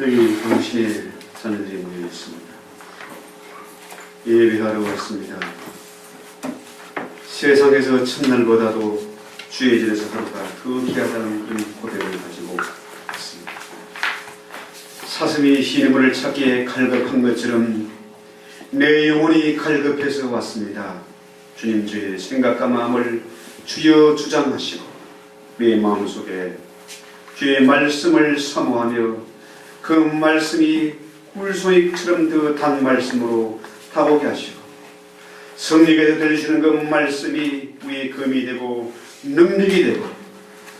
여기 당신의 자녀들이 모여 있습니다. 예배하러 왔습니다. 세상에서 첫날보다도 주의 집에서 하루가 더 귀하다는 그런 고백을 가지고 있습니다. 사슴이 시냇물을 찾기에 갈급한 것처럼 내 영혼이 갈급해서 왔습니다. 주님, 주의 생각과 마음을 주여 주장하시고 내 마음속에 주의 말씀을 사모하며 그 말씀이 꿀송이처럼 더 단 말씀으로 다보게 하시고 성령께서 들리시는 그 말씀이 우리의 금이 되고 능력이 되고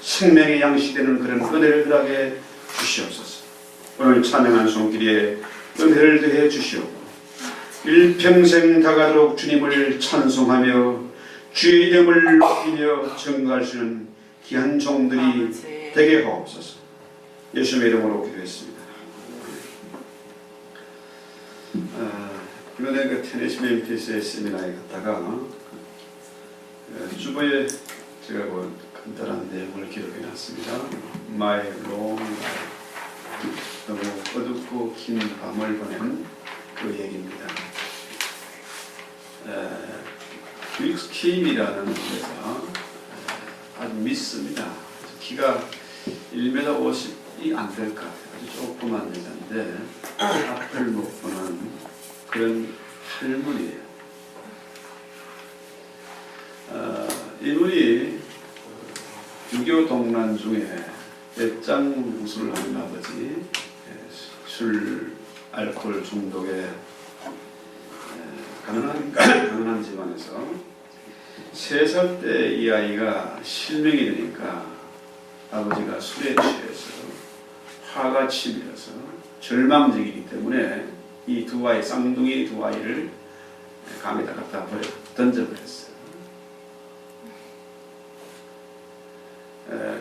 생명의 양식이 되는 그런 은혜를 더하게 주시옵소서. 오늘 찬양한 손길에 은혜를 더해 주시옵고 일평생 다가도록 주님을 찬송하며 주의 이름을 높이며 증거할 수 있는 귀한 종들이 되게 하옵소서. 예수님의 이름으로 기도했습니다. 이번에 그 테네시 멤피스의 세미나에 갔다가 주보에 제가 뭐 간단한 내용을 기록해놨습니다. My long life, 너무 어둡고 긴 밤을 보낸 그 얘기입니다. 빅스킴이라는 데서 아주 믿습니다. 키가 1m 50이 안 될 것 같아요. 아주 조그만 여자인데 앞을 못 보는 그런 할머니예요. 이분이 6.25 동란 중에 배짱 무술을 하는 아버지, 술, 알코올 중독에 가난한 집안에서 3살 때 이 아이가 실명이 되니까 아버지가 술에 취해서 화가 치밀어서 절망적이기 때문에 이 두 아이, 쌍둥이 두 아이를 강에다 갖다 던져버렸어요.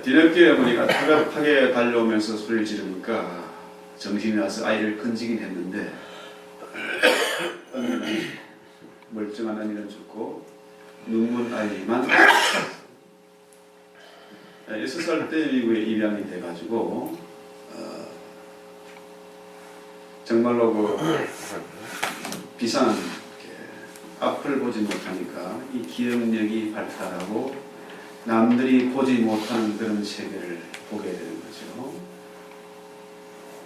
뒤늦게 어머니가 타격하게 달려오면서 소리를 지르니까 정신이 나서 아이를 건지긴 했는데 멀쩡한 아이는 죽고 눈먼 아이만 6살 때 미국에 입양이 돼가지고 정말로 그 비상 앞을 보지 못하니까 이 기억력이 발달하고 남들이 보지 못하는 그런 세계를 보게 되는 거죠.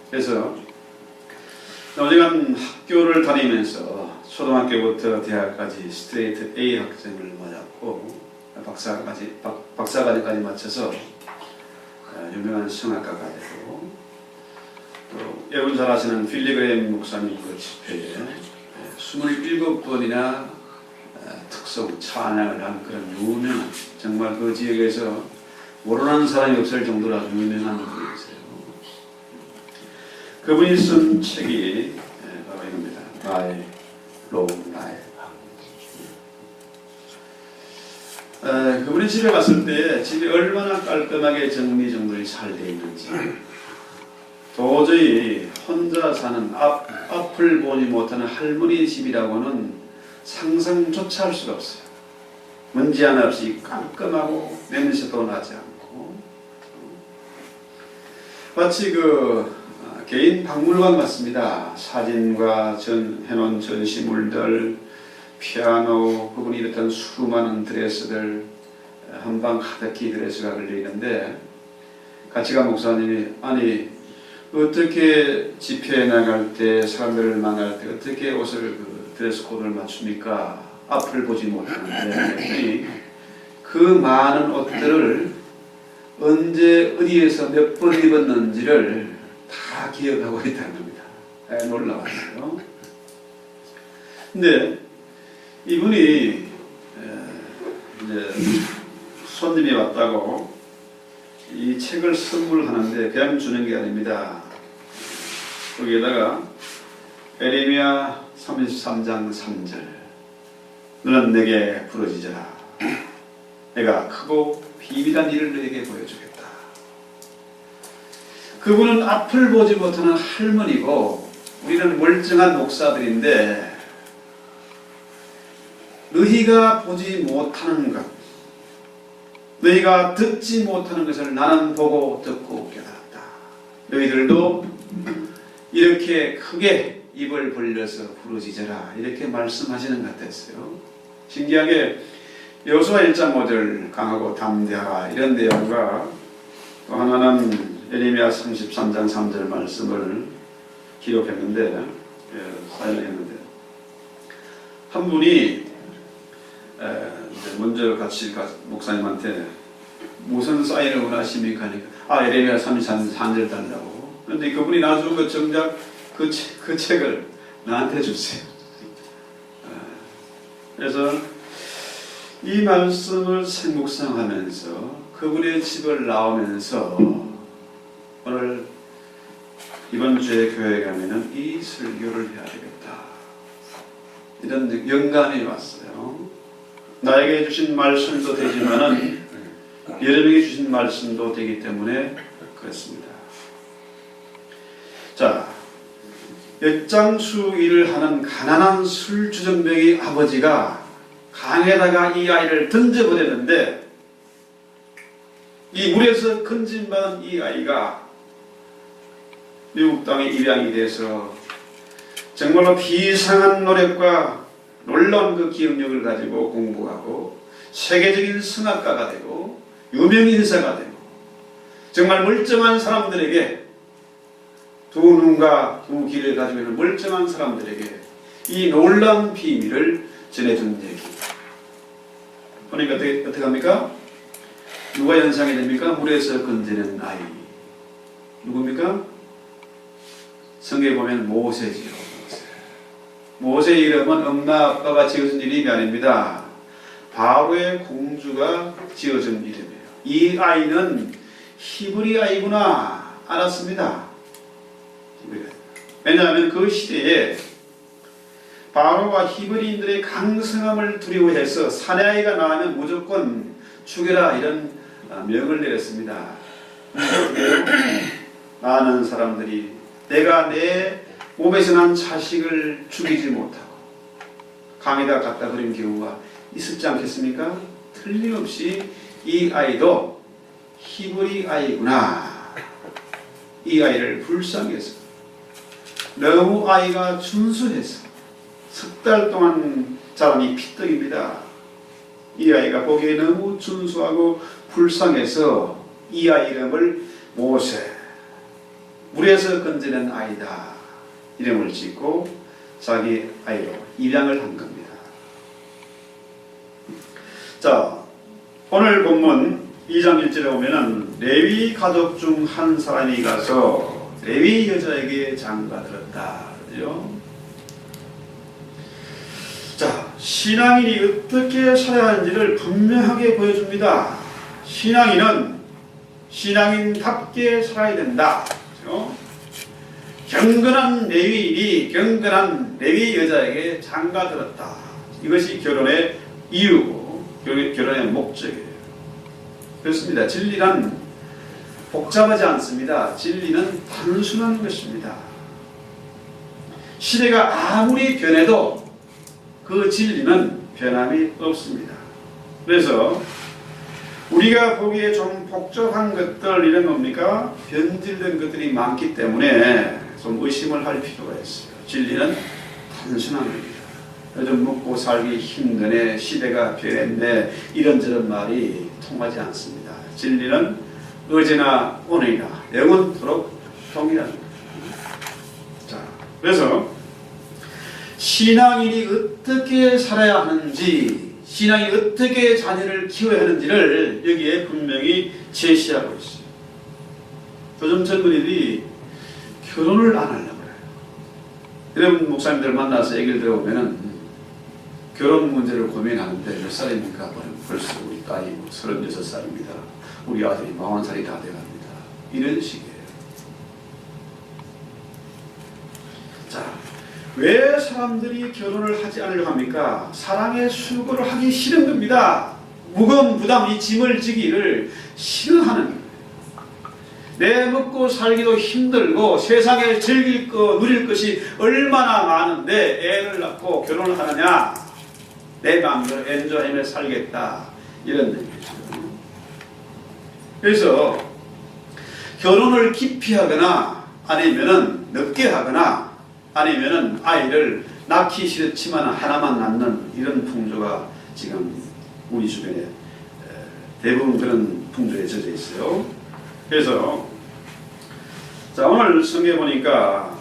그래서 어지간 학교를 다니면서 초등학교부터 대학까지 스트레이트 A 학생을 맞았고 박사과정까지 마쳐서 유명한 성악가가 되고 또 여러분 잘 아시는 필리그레임 목사님 그 집회에 27번이나 특송 찬양을 한 그런 유명한, 정말 그 지역에서 모르는 사람이 없을 정도로 아주 유명한 분이세요. 그분이 쓴 책이 바로 이겁니다. My long life. 그분이 집에 갔을 때 집이 얼마나 깔끔하게 정리정돈이 잘 되어 있는지 도저히 혼자 사는 앞을 보지 못하는 할머니 집이라고는 상상조차 할 수가 없어요. 먼지 하나 없이 깔끔하고 냄새도 나지 않고 마치 개인 박물관 같습니다. 사진과 해놓은 전시물들, 피아노, 그분이 입었던 수많은 드레스들, 한방 가득히 드레스가 걸려있는데 같이 간 목사님이 아니 어떻게 집회에 나갈 때 사람들을 만날 때 어떻게 옷을 드레스 코드를 맞춥니까? 앞을 보지 못하는데 그 많은 옷들을 언제 어디에서 몇 번 입었는지를 다 기억하고 있다는 겁니다. 놀라웠어요. 근데 이분이 이제 손님이 왔다고 이 책을 선물하는데 그냥 주는 게 아닙니다. 거기에다가 에레미야 33장 3절 너는 내게 부르짖어라. 내가 크고 비밀한 일을 너에게 보여주겠다. 그분은 앞을 보지 못하는 할머니고 우리는 멀쩡한 목사들인데 너희가 보지 못하는 것, 너희가 듣지 못하는 것을 나는 보고 듣고 깨달았다. 너희들도 이렇게 크게 입을 벌려서 부르짖어라 이렇게 말씀하시는 것 같았어요. 신기하게 여호수아 1장 5절 강하고 담대하라 이런 내용과 또 하나는 예레미야 33장 3절 말씀을 기록했는데 사용했는데 한 분이 먼저 같이 목사님한테 무슨 사인을 원하십니까 하니까 예레미야 33장 3절 달라고. 그런데 그분이 나중에 정작 그 책을 나한테 주세요. 그래서 이 말씀을 생묵상하면서 그분의 집을 나오면서 오늘 이번 주에 교회에 가면은 이 설교를 해야 되겠다 이런 영감이 왔어요. 나에게 주신 말씀도 되지만은 여러분에게 주신 말씀도 되기 때문에 그렇습니다. 자, 엿장수 일을 하는 가난한 술주정뱅이 아버지가 강에다가 이 아이를 던져버렸는데 이 물에서 건진받은 이 아이가 미국 땅에 입양이 돼서 정말로 비상한 노력과 놀라운 그 기억력을 가지고 공부하고 세계적인 성악가가 되고 유명인사가 되고 정말 멀쩡한 사람들에게 두 눈과 두 귀를 가지고 있는 멀쩡한 사람들에게 이 놀라운 비밀을 전해준 얘기. 그러니까 어떻게 합니까? 누가 연상이 됩니까? 물에서 건지는 아이. 누굽니까? 성경에 보면 모세지요. 모세의 이름은 엄마 아빠가 지어준 이름이 아닙니다. 바로의 공주가 지어준 이름이에요. 이 아이는 히브리 아이구나 알았습니다. 왜냐하면 그 시대에 바로가 히브리인들의 강성함을 두려워해서 사내아이가 나오면 무조건 죽여라 이런 명을 내렸습니다. 많은 사람들이 내가 내 몸에서 난 자식을 죽이지 못하고 강에다 갖다 버린 경우가 있었지 않겠습니까? 틀림없이 이 아이도 히브리 아이구나. 이 아이를 불쌍해서 너무 아이가 준수해서 석 달 동안 자란 이 피떡입니다. 이 아이가 보기에 너무 준수하고 불쌍해서 이 아이 이름을 모세, 물에서 건지는 아이다 이름을 짓고 자기 아이로 입양을 한 겁니다. 자, 오늘 본문 2장 1절에 보면은 레위 가족 중 한 사람이 가서 레위 여자에게 장가 들었다. 그죠? 자, 신앙인이 어떻게 살아야 하는지를 분명하게 보여줍니다. 신앙인은 신앙인답게 살아야 된다. 그죠? 경건한 레위인이 경건한 레위 여자에게 장가 들었다. 이것이 결혼의 이유고 결혼의 목적이에요. 그렇습니다. 진리는 복잡하지 않습니다. 진리는 단순한 것입니다. 시대가 아무리 변해도 그 진리는 변함이 없습니다. 그래서 우리가 보기에 좀 복잡한 것들 이런 겁니까? 변질된 것들이 많기 때문에 좀 의심을 할 필요가 있어요. 진리는 단순한 겁니다. 요즘 먹고 살기 힘드네, 시대가 변했네 이런저런 말이 통하지 않습니다. 진리는 어제나 오늘이나 영원토록 동일한 겁니다. 자, 그래서 신앙인이 어떻게 살아야 하는지, 신앙이 어떻게 자녀를 키워야 하는지를 여기에 분명히 제시하고 있어요. 요즘 젊은이들이 결혼을 안 하려고 해요. 여러분 목사님들 만나서 얘기를 들어보면은 결혼 문제를 고민하는데 몇 살입니까? 벌써 우리 딸이 36살입니다. 우리 아들이 40살이 다 돼갑니다. 이런 식이에요. 자, 왜 사람들이 결혼을 하지 않으려고 합니까? 사랑의 수고를 하기 싫은 겁니다. 무거운 부담, 이 짐을 지기를 싫어하는 겁니다. 내 먹고 살기도 힘들고 세상에 즐길 거, 누릴 것이 얼마나 많은데 애를 낳고 결혼을 하느냐? 내 마음대로 엔조하며 살겠다. 이런 얘기죠. 그래서 결혼을 기피하거나 아니면은 늦게 하거나 아니면은 아이를 낳기 싫지만 하나만 낳는 이런 풍조가 지금 우리 주변에 대부분 그런 풍조에 젖어 있어요. 그래서 자, 오늘 성경에 보니까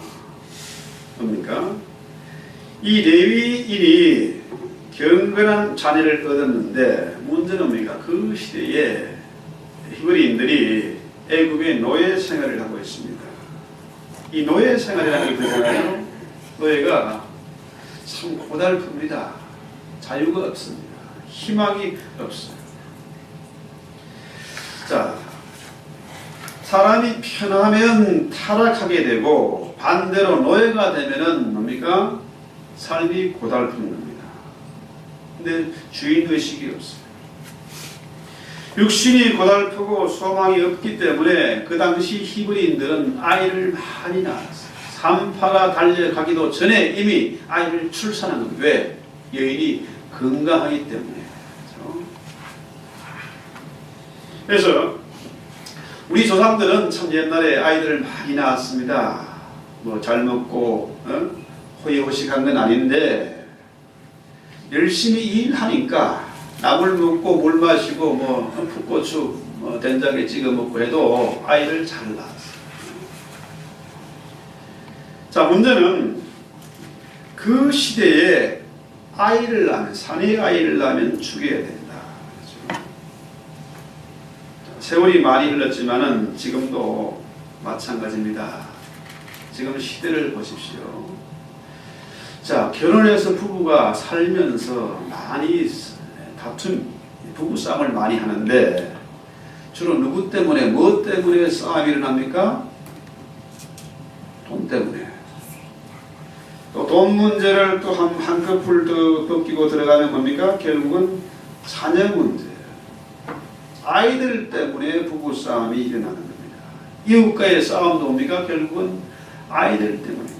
뭡니까? 이 레위인이 경건한 자녀를 얻었는데 문제는 뭡니까? 그 시대에 히브리인들이 애굽의 노예 생활을 하고 있습니다. 이 노예 생활이라는 게 그잖아요. 노예가 참 고달픕니다. 자유가 없습니다. 희망이 없어요. 자, 사람이 편하면 타락하게 되고 반대로 노예가 되면은 뭡니까? 삶이 고달픈 겁니다. 근데 주인의식이 없어요. 육신이 고달프고 소망이 없기 때문에 그 당시 히브리인들은 아이를 많이 낳았어요. 산파가 달려가기도 전에 이미 아이를 출산한 겁니다. 왜? 여인이 건강하기 때문에. 그래서 우리 조상들은 참 옛날에 아이들을 많이 낳았습니다. 뭐 잘 먹고 호의호식한 건 아닌데 열심히 일하니까 나물 먹고 물 마시고 뭐 풋고추 된장에 찍어 먹고 해도 아이를 잘 낳았어요. 자, 문제는 그 시대에 아이를 낳으면 사내 아이를 낳으면 죽여야 된다. 그렇죠? 세월이 많이 흘렀지만은 지금도 마찬가지입니다. 지금 시대를 보십시오. 자, 결혼해서 부부가 살면서 많이 다툼, 부부싸움을 많이 하는데 주로 누구 때문에, 뭐 때문에 싸움이 일어납니까? 돈 때문에. 또 돈 문제를 또 한 커플 더 벗기고 들어가면 뭡니까? 결국은 자녀 문제. 아이들 때문에 부부싸움이 일어나는 겁니다. 이웃과의 싸움도 뭡니까? 결국은 아이들 때문입니다.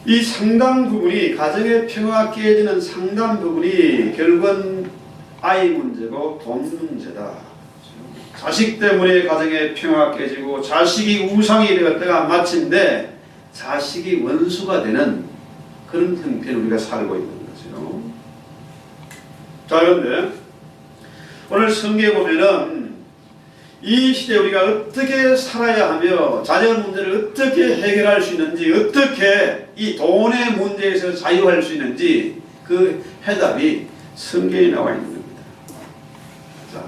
이 상당 부분이 가정의 평화가 깨지는 상당 부분이 결국은 아이 문제고 돈 문제다. 자식 때문에 가정의 평화가 깨지고 자식이 우상이 되었다가 마침내 자식이 원수가 되는 그런 형태를 우리가 살고 있는 거죠. 자, 그런데 오늘 성경에 보면은 이 시대에 우리가 어떻게 살아야 하며 자녀 문제를 어떻게 해결할 수 있는지, 어떻게 이 돈의 문제에서 자유할 수 있는지 그 해답이 성경에 나와 있는 겁니다. 자,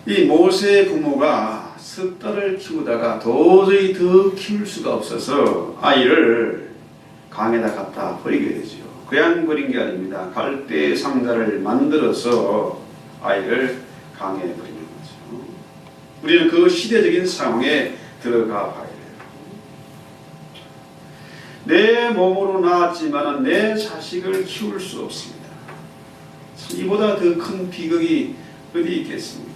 이 모세의 부모가 석 달을 키우다가 도저히 더 키울 수가 없어서 아이를 강에다 갖다 버리게 되죠. 그냥 버린 게 아닙니다. 갈대 상자를 만들어서 아이를 강에 버리는 거죠. 우리는 그 시대적인 상황에 들어가 봐야 돼요. 내 몸으로 낳았지만 내 자식을 키울 수 없습니다. 이보다 더 큰 비극이 어디 있겠습니까?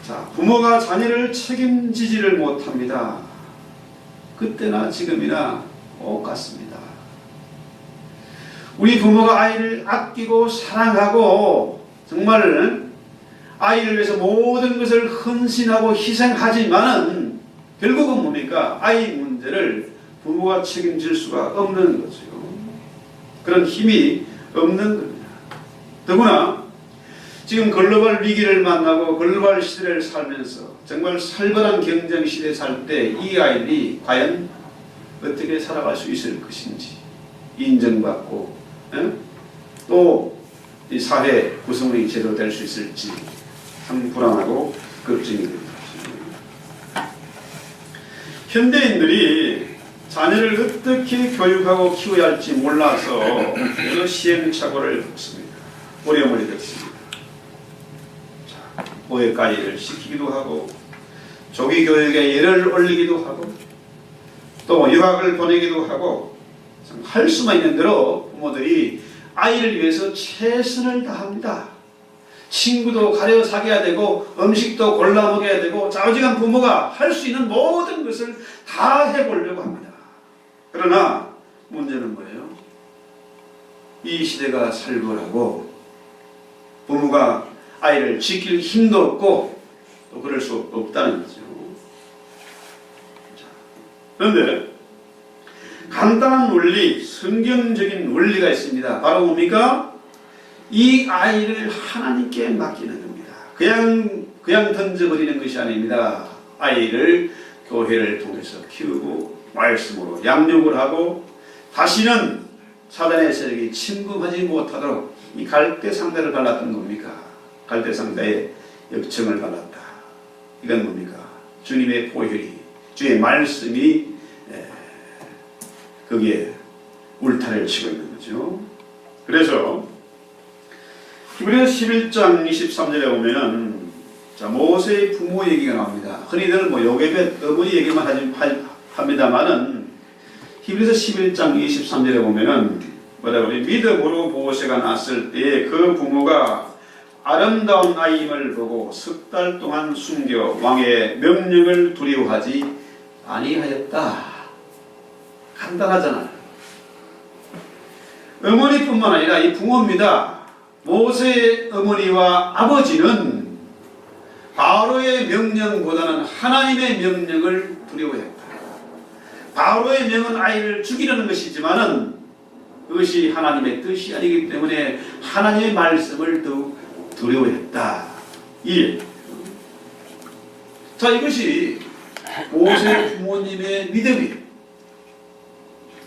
자, 부모가 자녀를 책임지지를 못합니다. 그때나 지금이나 똑같습니다. 우리 부모가 아이를 아끼고 사랑하고 정말 아이를 위해서 모든 것을 헌신하고 희생하지만은 결국은 뭡니까? 아이 문제를 부모가 책임질 수가 없는 거죠. 그런 힘이 없는 겁니다. 더구나 지금 글로벌 위기를 만나고 글로벌 시대를 살면서 정말 살벌한 경쟁 시대에 살 때 이 아이들이 과연 어떻게 살아갈 수 있을 것인지 인정받고 또 이 사회 구성원이 제대로 될 수 있을지 참 불안하고 걱정이 됩니다. 현대인들이 자녀를 어떻게 교육하고 키워야 할지 몰라서 여러 시행착오를 겪습니다. 어려움을 겪습니다. 모의가이를 시키기도 하고 조기 교육에 열을 올리기도 하고 또 유학을 보내기도 하고 할 수만 있는 대로 부모들이 아이를 위해서 최선을 다합니다. 친구도 가려 사귀어야 되고 음식도 골라 먹어야 되고 좌우지간 부모가 할 수 있는 모든 것을 다 해보려고 합니다. 그러나 문제는 뭐예요? 이 시대가 살벌하고 부모가 아이를 지킬 힘도 없고 또 그럴 수 없다는 거죠. 그런데 간단한 원리, 성경적인 원리가 있습니다. 바로 뭡니까? 이 아이를 하나님께 맡기는 겁니다. 그냥 던져버리는 것이 아닙니다. 아이를 교회를 통해서 키우고 말씀으로 양육을 하고 다시는 사단의 세력이 침범하지 못하도록 이 갈대상자를 발랐던 겁니까? 갈대상자의 역청을 발랐다. 이건 뭡니까? 주님의 보혈이, 주의 말씀이 거기에 울타리를 치고 있는 거죠. 그래서 히브리서 11장 23절에 보면은 자, 모세의 부모 얘기가 나옵니다. 흔히들 요괴배 어머니 얘기만 합니다만은 히브리서 11장 23절에 보면은 뭐라고 그래? 믿음으로 모세가 낳았을 때에 그 부모가 아름다운 아이임을 보고 석 달 동안 숨겨 왕의 명령을 두려워하지 아니하였다. 간단하잖아요. 어머니뿐만 아니라 이 부모입니다. 모세의 어머니와 아버지는 바로의 명령보다는 하나님의 명령을 두려워했다. 바로의 명은 아이를 죽이려는 것이지만은 그것이 하나님의 뜻이 아니기 때문에 하나님의 말씀을 더욱 두려워했다. 자, 이것이 모세 부모님의 믿음이에요.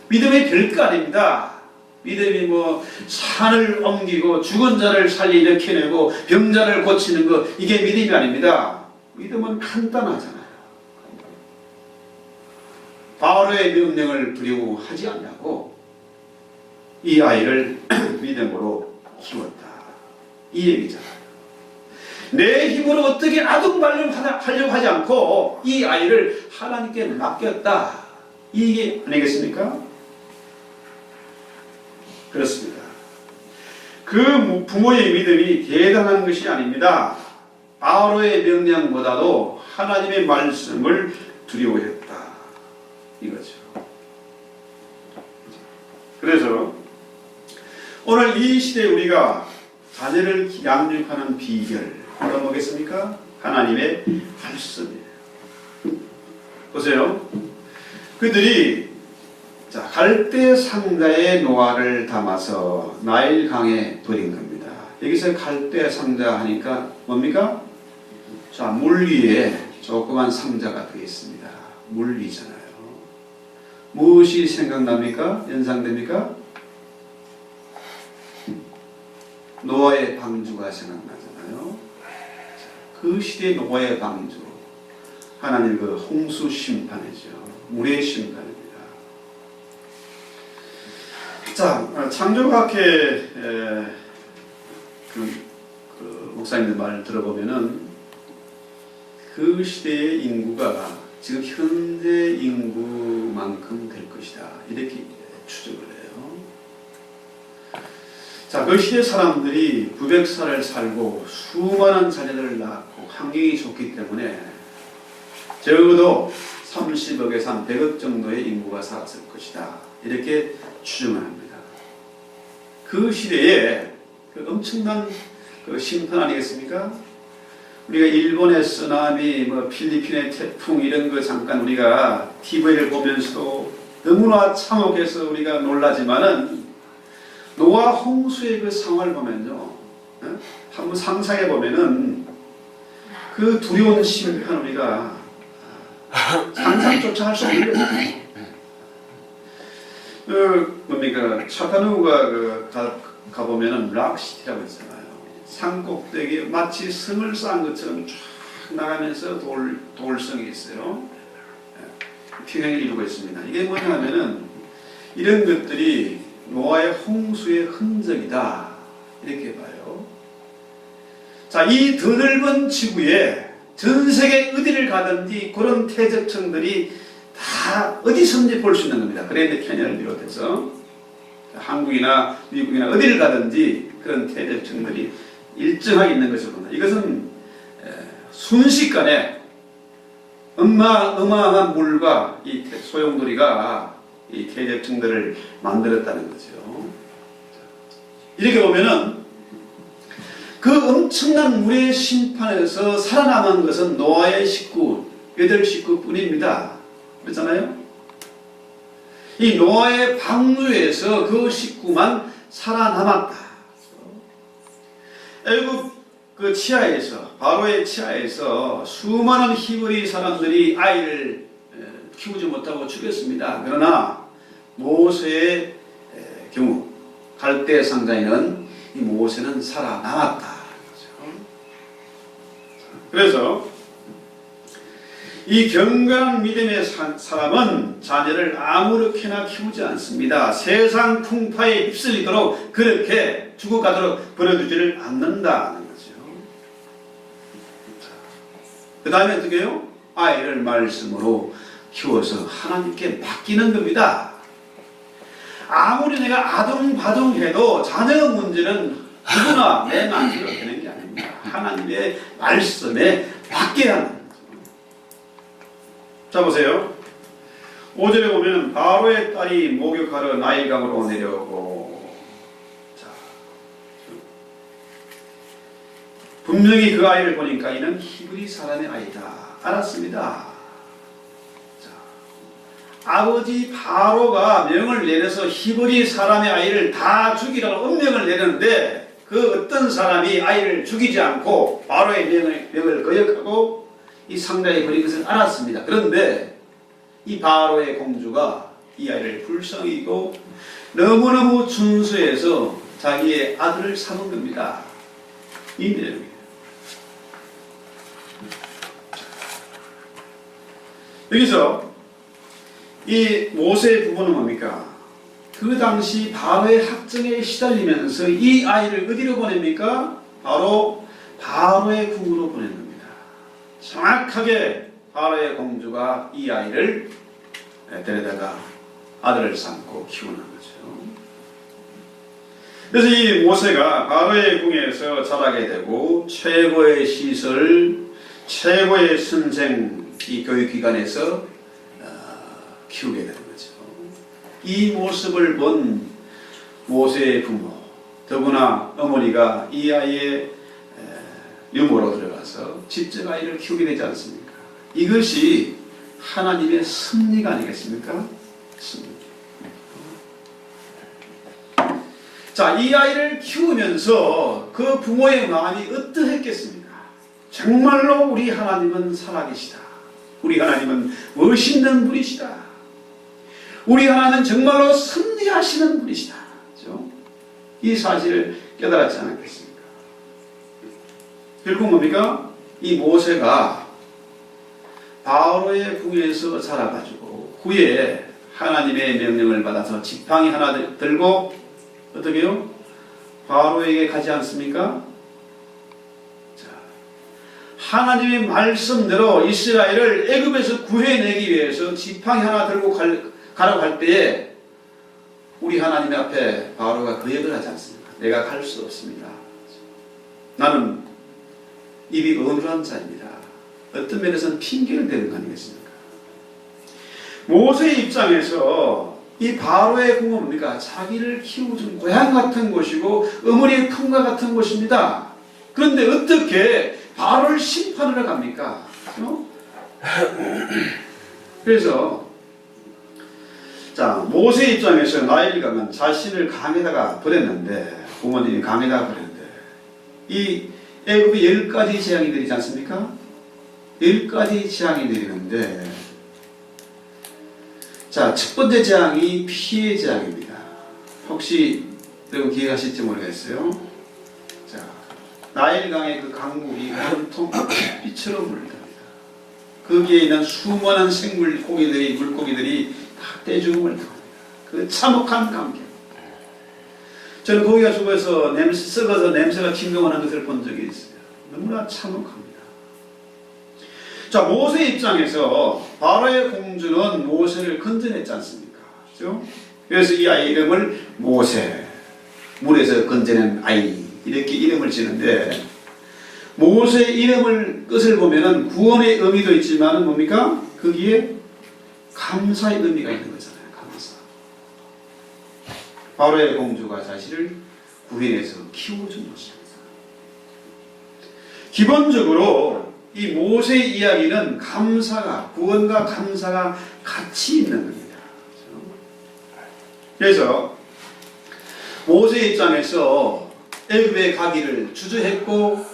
믿음의 별거 아닙니다. 믿음이 산을 옮기고 죽은 자를 살리 일으켜내고 병자를 고치는 것, 이게 믿음이 아닙니다. 믿음은 간단하잖아요. 바로의 명령을 두려워하지 않냐고 이 아이를 믿음으로 키웠다. 이 얘기잖아요. 내 힘으로 어떻게 아둥발둥하려고 하지 않고 이 아이를 하나님께 맡겼다. 이게 아니겠습니까? 그렇습니다. 그 부모의 믿음이 대단한 것이 아닙니다. 바로의 명령보다도 하나님의 말씀을 두려워했다. 이거죠. 그래서 오늘 이 시대에 우리가 자녀를 양육하는 비결 어떤 뭐겠습니까? 하나님의 말씀이에요. 보세요. 그들이 갈대 상자에 노아를 담아서 나일강에 버린 겁니다. 여기서 갈대 상자 하니까 뭡니까? 자, 물 위에 조그만 상자가 되어 있습니다. 물 위잖아요. 무엇이 생각납니까? 연상됩니까? 노아의 방주가 생각나잖아요. 그 시대의 노아의 방주, 하나님 그 홍수 심판이죠. 물의 심판입니다. 자, 창조학회 그 목사님들 말을 들어보면은 그 시대의 인구가 지금 현재 인구만큼 될 것이다. 이렇게 추정을 해요. 자, 그 시대 사람들이 900살을 살고 수많은 자녀들을 낳고 환경이 좋기 때문에 적어도 30억에서 한 100억 정도의 인구가 살았을 것이다. 이렇게 추정을 합니다. 그 시대에 그 엄청난 그 심판 아니겠습니까? 우리가 일본의 쓰나미, 필리핀의 태풍 이런 거 잠깐 우리가 TV를 보면서도 너무나 참혹해서 우리가 놀라지만은 노아 홍수의 그 상황을 보면요, 한번 상상해 보면은 그 두려운 심판 우리가 상상조차 할 수 없는 거예요. 뭡니까? 차타누가 가보면은 락시티라고 있잖아요. 산 꼭대기 마치 성을 쌓은 것처럼 쫙 나가면서 돌성이 있어요. 평양을 이루고 있습니다. 이게 뭐냐면은 이런 것들이 노아의 홍수의 흔적이다. 이렇게 봐요. 자, 이 더 넓은 지구에 전 세계 어디를 가든지 그런 퇴적층들이 다 어디서든지 볼 수 있는 겁니다. 그랜드 캐니언을 비롯해서 한국이나 미국이나 어디를 가든지 그런 퇴적층들이 일정하게 있는 것을 본다. 이것은 순식간에 어마어마한 물과 이 소용돌이가 이 퇴적층들을 만들었다는 거죠. 이렇게 보면은 그 엄청난 물의 심판에서 살아남은 것은 노아의 식구, 8식구뿐입니다. 그렇잖아요? 이 노아의 방주에서 그 식구만 살아남았다. 애굽 그 치하에서, 바로의 치하에서 수많은 히브리 사람들이 아이를 키우지 못하고 죽였습니다. 그러나 모세의 경우 갈대 상자에는 이 모세는 살아남았다. 그래서 이 경건한 믿음의 사람은 자녀를 아무렇게나 키우지 않습니다. 세상 풍파에 휩쓸리도록 그렇게 죽어가도록 버려두지를 않는다는 거죠. 그 다음에 어떻게 해요? 아이를 말씀으로 키워서 하나님께 맡기는 겁니다. 아무리 내가 아둥바둥해도 자녀 문제는 누구나 내 마음대로 되는 게 아닙니다. 하나님의 말씀에 맡겨야 하는 거죠. 자 보세요. 5절에 보면 바로의 딸이 목욕하러 나일강으로 내려오고, 자, 분명히 그 아이를 보니까 이는 히브리 사람의 아이다 알았습니다. 아버지 바로가 명을 내려서 히브리 사람의 아이를 다 죽이라고 엄명을 내렸는데 그 어떤 사람이 아이를 죽이지 않고 바로의 명을 거역하고 이 상자에 버린 것을 알았습니다. 그런데 이 바로의 공주가 이 아이를 불쌍히 여기고 너무너무 준수해서 자기의 아들을 삼은 겁니다. 이 내용이에요. 여기서 이 모세의 부부는 뭡니까? 그 당시 바로의 학정에 시달리면서 이 아이를 어디로 보냅니까? 바로 바로의 궁으로 보낸 겁니다. 정확하게 바로의 공주가 이 아이를 데려다가 아들을 삼고 키우는 거죠. 그래서 이 모세가 바로의 궁에서 자라게 되고 최고의 시설, 최고의 선생 이 교육기관에서 키우게 되는 거죠. 이 모습을 본 모세의 부모, 더구나 어머니가 이 아이의 유모로 들어가서 직접 아이를 키우게 되지 않습니까? 이것이 하나님의 섭리가 아니겠습니까? 섭리. 자, 이 아이를 키우면서 그 부모의 마음이 어떠했겠습니까? 정말로 우리 하나님은 살아계시다. 우리 하나님은 멋있는 분이시다. 우리 하나님은 정말로 섭리하시는 분이시다. 그렇죠? 이 사실을 깨달았지 않았겠습니까? 결국 뭡니까? 이 모세가 바로의 궁에서 자라가지고 후에 하나님의 명령을 받아서 지팡이 하나 들고 어떻게 해요? 바로에게 가지 않습니까? 자, 하나님의 말씀대로 이스라엘을 애굽에서 구해내기 위해서 지팡이 하나 들고 가라고 할 때에 우리 하나님 앞에 바로가 거역을 하지 않습니까? 내가 갈 수 없습니다. 나는 입이 어눌한 자입니다. 어떤 면에서는 핑계를 대는 거 아니겠습니까? 모세의 입장에서 이 바로의 궁은 뭡니까? 자기를 키워준 고향 같은 곳이고 어머니의 품과 같은 곳입니다. 그런데 어떻게 바로를 심판하러 갑니까? 그래서 자, 모세 입장에서 나일강은 자신을 강에다가 버렸는데, 부모님이 강에다가 버렸는데, 이 애굽이 10가지 재앙이 내리지 않습니까? 10가지 재앙이 내리는데, 자, 첫 번째 재앙이 피해 재앙입니다. 혹시 여러분 기억하실지 모르겠어요. 자, 나일강의 그 강물이 온통 빛처럼 흐릅니다. 거기에 있는 수많은 생물 고기들이, 물고기들이 떼죽음을 당합니다. 그 참혹한 감격. 저는 고기가 죽어서 썩어서 냄새가 진동하는 것을 본 적이 있어요. 너무나 참혹합니다. 자, 모세 입장에서 바로의 공주는 모세를 건져냈지 않습니까? 그렇죠? 그래서 이 아이 이름을 모세, 물에서 건져낸 아이, 이렇게 이름을 지는데, 모세의 이름을 뜻을 보면은 구원의 의미도 있지만 뭡니까? 거기에 감사의 의미가 있는 거잖아요. 감사. 바로의 공주가 자신을 구해내서 키워준 것입니다. 기본적으로 이 모세 이야기는 감사가, 구원과 감사가 같이 있는 겁니다. 그래서 모세 입장에서 애굽에 가기를 주저했고,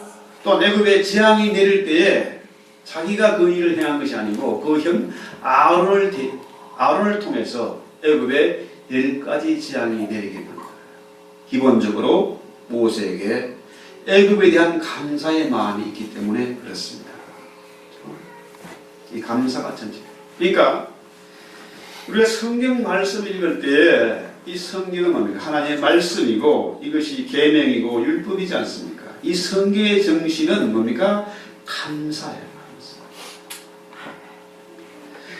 또 애굽에 재앙이 내릴 때에 자기가 그 일을 행한 것이 아니고 그 형 아론을 통해서 애굽에 10가지 재앙이 내리게 됩니다. 기본적으로 모세에게 애굽에 대한 감사의 마음이 있기 때문에 그렇습니다. 이 감사가 전체. 그러니까 우리가 성경 말씀 읽을 때 이 성경은 뭡니까? 하나님의 말씀이고 이것이 계명이고 율법이지 않습니까? 이 성경의 정신은 뭡니까? 감사예요.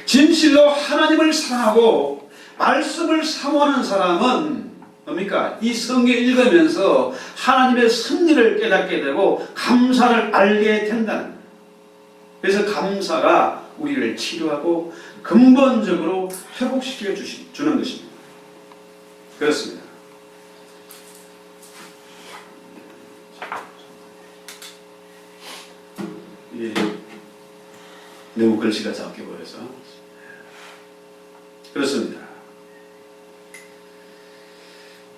진실로 하나님을 사랑하고 말씀을 사모하는 사람은 뭡니까? 이 성경 읽으면서 하나님의 섭리를 깨닫게 되고 감사를 알게 된다는 거예요. 그래서 감사가 우리를 치료하고 근본적으로 회복시켜 주는 것입니다. 그렇습니다. 너무 글씨가 작게 보여서 그렇습니다.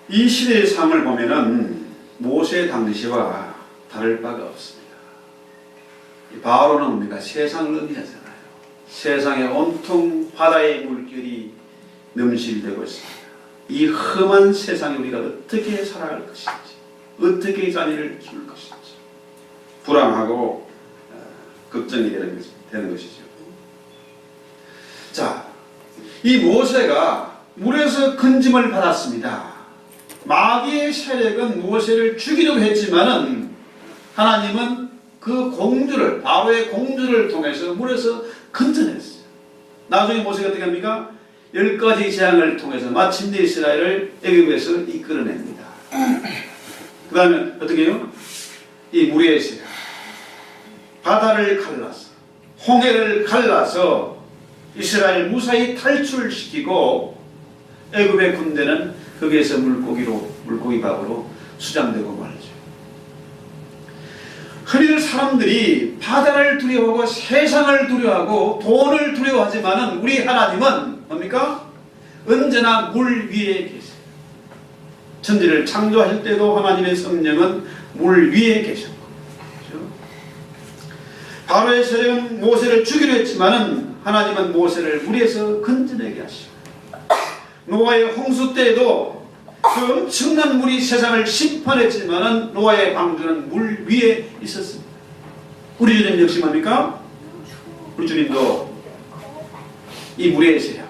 이 시대의 삶을 보면은 모세 당시와 다를 바가 없습니다. 바로는 뭡니까? 세상을 의미하잖아요. 세상에 온통 바다의 물결이 넘실대고 있습니다. 이 험한 세상에 우리가 어떻게 살아갈 것인지, 어떻게 자녀를 키울 것인지 불안하고 걱정이 되는 것이죠. 자, 이 모세가 물에서 건짐을 받았습니다. 마귀의 세력은 모세를 죽이려고 했지만은 하나님은 그 공주를, 바로의 공주를 통해서 물에서 건져냈어요. 나중에 모세가 어떻게 합니까? 10가지 재앙을 통해서 마침내 이스라엘을 애굽에서 이끌어냅니다. 그 다음에 어떻게 해요? 이 물의 세력, 바다를 갈라서, 홍해를 갈라서 이스라엘 무사히 탈출시키고 애굽의 군대는 거기에서 물고기 밥으로 수장되고 말이죠. 흔히들 사람들이 바다를 두려워하고 세상을 두려워하고 돈을 두려워하지만은 우리 하나님은 뭡니까? 언제나 물 위에 계세요. 천지를 창조하실 때도 하나님의 성령은 물 위에 계셨고, 그렇죠? 바로의 세력은 모세를 죽이려 했지만은 하나님은 모세를 물에서 건져내게 하시고, 노아의 홍수 때에도 그 엄청난 물이 세상을 심판했지만은 노아의 방주는 물 위에 있었습니다. 우리 주님 역시 뭡니까? 우리 주님도 이 물의 세력,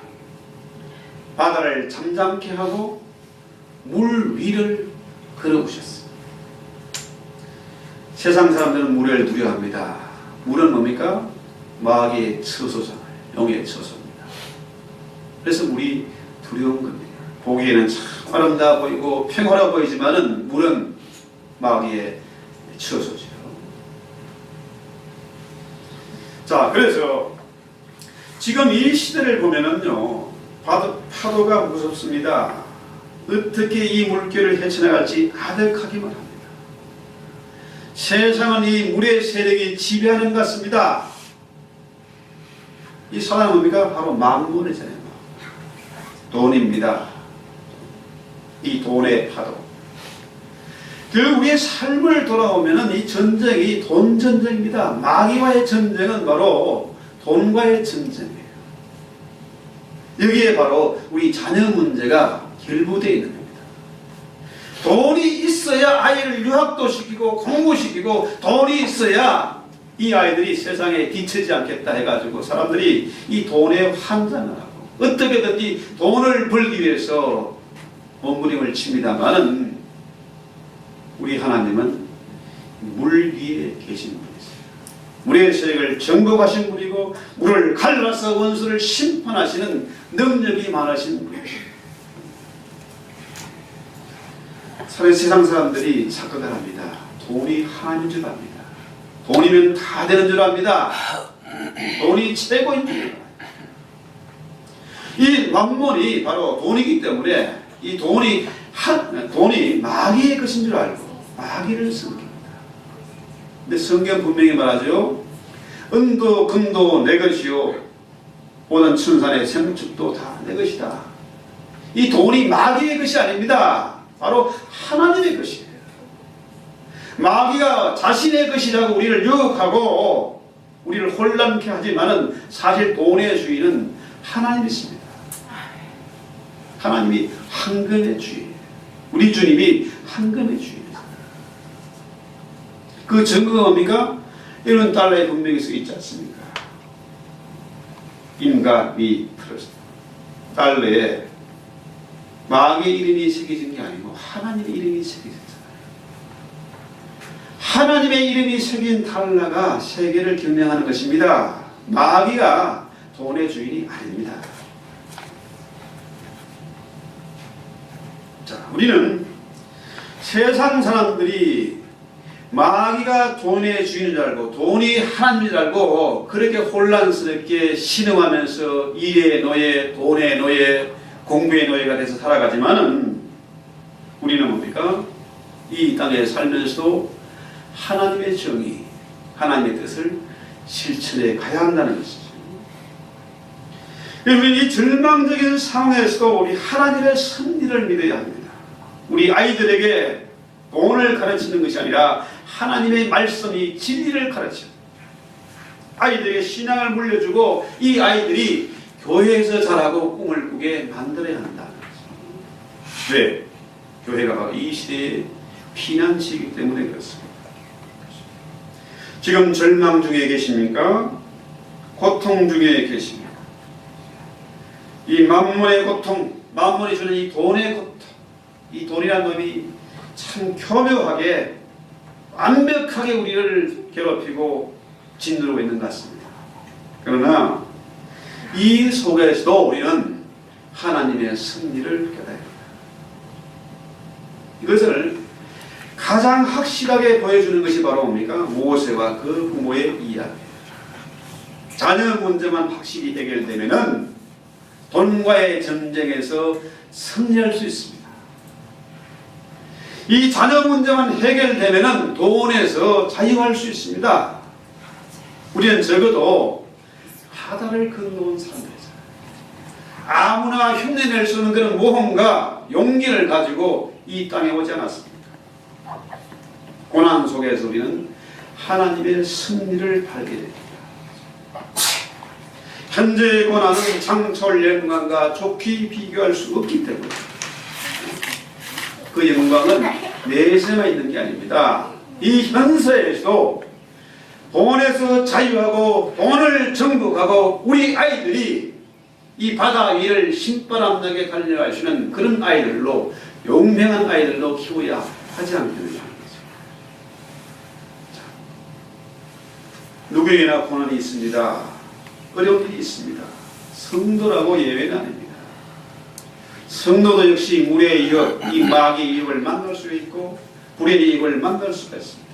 바다를 잠잠케 하고 물 위를 걸어오셨습니다. 세상 사람들은 물을 두려워합니다. 물은 뭡니까? 마귀의 처소잖아요. 영의 처소입니다. 그래서 물이 두려운 겁니다. 보기에는 참 아름다워 보이고 평화로워 보이지만은 물은 마귀의 처소죠. 자, 그래서 지금 이 시대를 보면은요, 파도가 무섭습니다. 어떻게 이 물결을 헤쳐나갈지 아득하기만 합니다. 세상은 이 물의 세력이 지배하는 것 같습니다. 이 사람은 뭡니까? 바로 만문이잖아요. 돈입니다. 이 돈의 파도. 결국 우리의 삶을 돌아오면은 이 전쟁이 돈 전쟁입니다. 마귀와의 전쟁은 바로 돈과의 전쟁이에요. 여기에 바로 우리 자녀 문제가 결부되어 있는 겁니다. 돈이 있어야 아이를 유학도 시키고 공부시키고, 돈이 있어야 이 아이들이 세상에 뒤처지 않겠다 해가지고 사람들이 이 돈에 환장을 하고 어떻게든지 돈을 벌기 위해서 몸부림을 칩니다만은 우리 하나님은 물 위에 계신 분이세요. 물의 세력을 정복하신 분이고 물을 갈라서 원수를 심판하시는 능력이 많으신 분이세요. 세상 사람들이 착각을 합니다. 돈이 하나님인 줄 압니다. 돈이면 다 되는 줄 압니다. 돈이 최고인 줄 압니다. 이 만몬이 바로 돈이기 때문에 이 돈이 마귀의 것인 줄 알고 마귀를 섬깁니다. 근데 성경 분명히 말하죠. 은도 금도 내 것이요 모든 천산의 생축도 다 내 것이다. 이 돈이 마귀의 것이 아닙니다. 바로 하나님의 것이에요. 마귀가 자신의 것이라고 우리를 유혹하고 우리를 혼란케 하지만은 사실 돈의 주인은 하나님이십니다. 하나님이 황금의 주인이에요. 우리 주님이 황금의 주인이에요. 그 증거가 뭡니까? 이런 달러에 분명히 써 있지 않습니까? 인가 미 트러스트. 달러에 마귀의 이름이 새겨진 게 아니고 하나님의 이름이 새겨졌잖아요. 하나님의 이름이 새긴 달러가 세계를 경영하는 것입니다. 마귀가 돈의 주인이 아닙니다. 자, 우리는 세상 사람들이 마귀가 돈의 주인인 줄 알고 돈이 하나님인 줄 알고 그렇게 혼란스럽게 신음하면서 일의 노예, 돈의 노예, 공부의 노예가 돼서 살아가지만은 우리는 뭡니까? 이 땅에 살면서도 하나님의 정의, 하나님의 뜻을 실천해 가야 한다는 것이죠. 우리는 이 절망적인 상황에서도 우리 하나님의 섭리를 믿어야 합니다. 우리 아이들에게 돈을 가르치는 것이 아니라 하나님의 말씀이 진리를 가르쳐 아이들에게 신앙을 물려주고 이 아이들이 교회에서 자라고 꿈을 꾸게 만들어야 한다는 거죠. 왜? 교회가 바로 이 시대의 피난처이기 때문에 그렇습니다. 지금 절망 중에 계십니까? 고통 중에 계십니까? 이 만문의 고통, 만문이 주는 이 돈의 고통, 이 돈이라는 놈이 참 교묘하게 완벽하게 우리를 괴롭히고 짓누르고 있는 것 같습니다. 그러나 이 속에서도 우리는 하나님의 섭리를 깨달아야 합니다. 이것을 가장 확실하게 보여주는 것이 바로 뭡니까? 모세와 그 부모의 이야기예요. 자녀 문제만 확실히 해결되면은 돈과의 전쟁에서 승리할 수 있습니다. 이 자녀 문제만 해결되면은 돈에서 자유할 수 있습니다. 우리는 적어도 바다를 건너온 사람들이잖아요. 아무나 흉내낼 수 없는 그런 모험과 용기를 가지고 이 땅에 오지 않았습니까? 고난 속에서 우리는 하나님의 승리를 발견됩니다. 현재의 고난은 장철 영광과 좋게 비교할 수 없기 때문에 그 영광은 내세만 있는 게 아닙니다. 이 현세에서도 돈에서 자유하고 돈을 정복하고 우리 아이들이 이 바다 위를 신바람 나게 달려갈 수 있는 그런 아이들로 용맹한 아이들로 키워야 하지 않겠느냐 하는 거죠. 누구에게나 고난이 있습니다. 어려운 일이 있습니다. 성도라고 예외는 아닙니다. 성도도 역시 물의 유혹, 이 마귀의 유혹을 만날 수 있고 불의 유혹을 만날 수가 있습니다.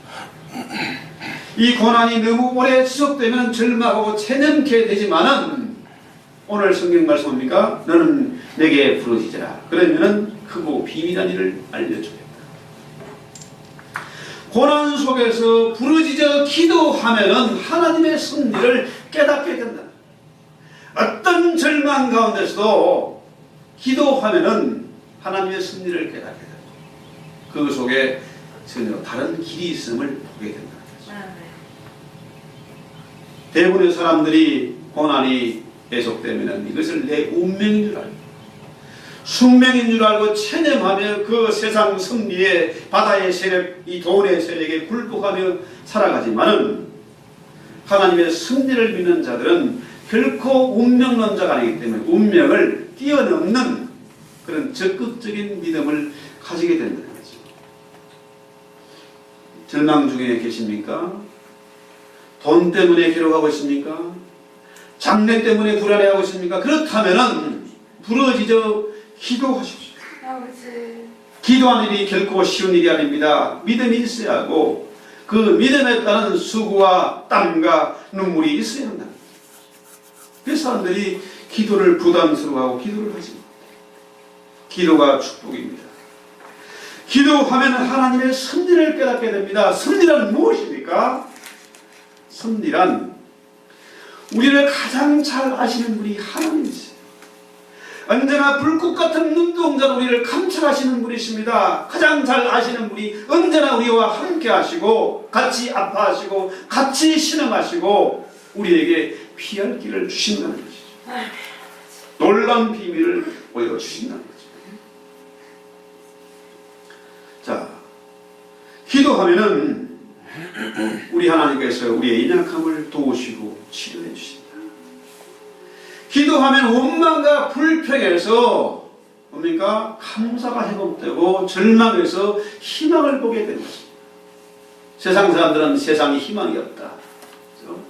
이 고난이 너무 오래 지속되면 절망하고 체념케 되지만은 오늘 성경 말씀입니까? 너는 내게 부르짖으라. 그러면은 크고 비밀한 일을 알려주겠다. 고난 속에서 부르짖어 기도하면은 하나님의 섭리를 깨닫게 된다. 어떤 절망 가운데서도 기도하면은 하나님의 섭리를 깨닫게 된다. 그 속에 전혀 다른 길이 있음을 보게 된다. 대부분의 사람들이 고난이 계속되면 이것을 내 운명인 줄 알고 숙명인 줄 알고 체념하며 그 세상 섭리에 바다의 세력, 이 돈의 세력에 굴복하며 살아가지만은 하나님의 섭리를 믿는 자들은 결코 운명론자가 아니기 때문에 운명을 뛰어넘는 그런 적극적인 믿음을 가지게 된다는 거죠. 절망 중에 계십니까? 돈 때문에 괴로워하고 있습니까? 장래 때문에 불안해하고 있습니까? 그렇다면은 부르짖어 기도하십시오. 기도하는 일이 결코 쉬운 일이 아닙니다. 믿음이 있어야 하고 그 믿음에 따른 수고와 땀과 눈물이 있어야 한다. 그 사람들이 기도를 부담스러워하고 기도를 하지 마. 기도가 축복입니다. 기도하면 하나님의 섭리를 깨닫게 됩니다. 섭리란 무엇입니까? 뭡니까? 섭리란 우리를 가장 잘 아시는 분이 하나님이세요. 언제나 불꽃 같은 눈동자로 우리를 감찰하시는 분이십니다. 가장 잘 아시는 분이 언제나 우리와 함께 하시고 같이 아파하시고 같이 신음하시고 우리에게 피할 길을 주신다는 것이죠. 놀라운 비밀을 보여주신다는 거죠. 자, 기도하면은 우리 하나님께서 우리의 연약함을 도우시고 치료해 주신다. 기도하면 원망과 불평에서 뭡니까? 감사가 회복되고 절망에서 희망을 보게 되는 것입니다. 세상 사람들은 세상에 희망이 없다. 그렇죠?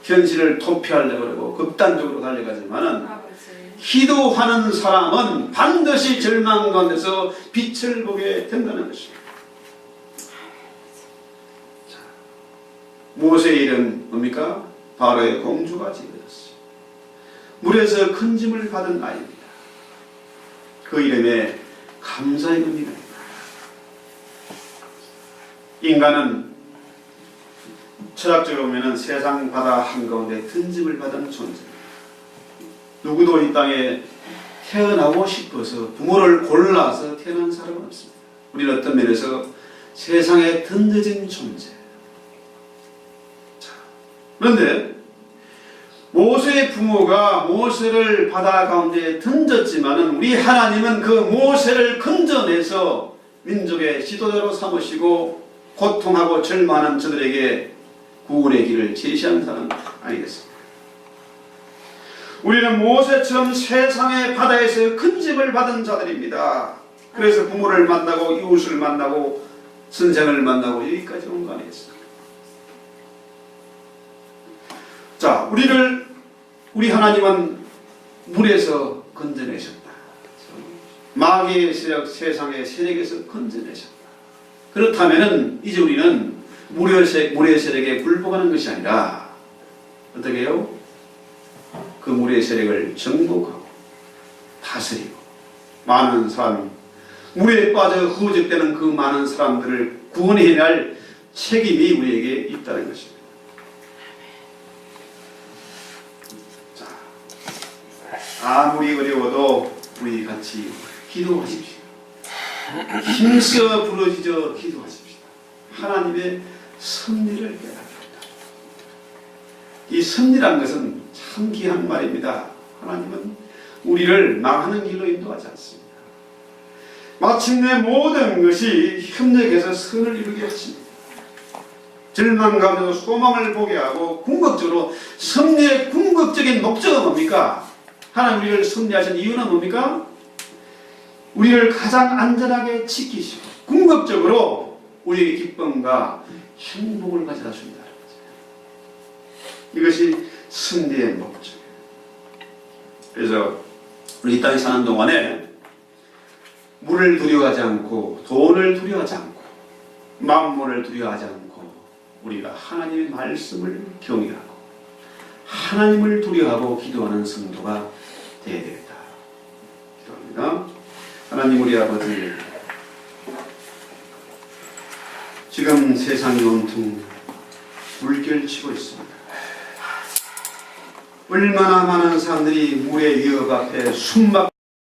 현실을 도피하려고 그러고 극단적으로 달려가지만은 기도하는 사람은 반드시 절망 가운데서 빛을 보게 된다는 것입니다. 자, 모세의 이름 뭡니까? 바로의 공주가 지어졌어요. 물에서 큰 짐을 받은 아이입니다. 그 이름에 감사의 의미가 있다. 인간은 철학적으로 보면 세상 바다 한가운데 큰 짐을 받은 존재. 누구도 이 땅에 태어나고 싶어서 부모를 골라서 태어난 사람은 없습니다. 우리는 어떤 면에서 세상에 던져진 존재. 자, 그런데 모세의 부모가 모세를 바다 가운데 던졌지만은 우리 하나님은 그 모세를 건져내서 민족의 지도자로 삼으시고 고통하고 절망하는 저들에게 구원의 길을 제시하는 사람 아니겠습니까? 우리는 모세처럼 세상의 바다에서 큰 짐을 받은 자들입니다. 그래서 부모를 만나고 이웃을 만나고 선생을 만나고 여기까지 온 거 아니겠습니까? 자, 우리 하나님은 물에서 건져내셨다. 마귀의 세력, 세상의 세력에서 건져내셨다. 그렇다면은 이제 우리는 물의 세력에 굴복하는 것이 아니라 어떻게 해요? 그 물의 세력을 정복하고 다스리고 많은 사람, 물에 빠져 허우적대는 그 많은 사람들을 구원해야 할 책임이 우리에게 있다는 것입니다. 자, 아무리 어려워도 우리 같이 기도하십시오. 힘써 부르짖어 기도하십시오. 하나님의 섭리를 깨달습니다. 이 섭리란 것은 참 귀한 말입니다. 하나님은 우리를 망하는 길로 인도하지 않습니다. 마침내 모든 것이 협력해서 선을 이루게 하십니다. 절망 가운데도 소망을 보게 하고 궁극적으로 섭리의 궁극적인 목적은 뭡니까? 하나님 우리를 섭리하신 이유는 뭡니까? 우리를 가장 안전하게 지키시고 궁극적으로 우리의 기쁨과 행복을 가져다 준다. 이것이 승리의 목적이에요. 그래서 우리 이 땅에 사는 동안에 물을 두려워하지 않고 돈을 두려워하지 않고 만물을 두려워하지 않고 우리가 하나님의 말씀을 경외하고 하나님을 두려워하고 기도하는 성도가 되어야 되겠다. 기도합니다. 하나님 우리 아버지, 지금 세상이 온통 물결치고 있습니다. 얼마나 많은 사람들이 물의 위협 앞에 숨막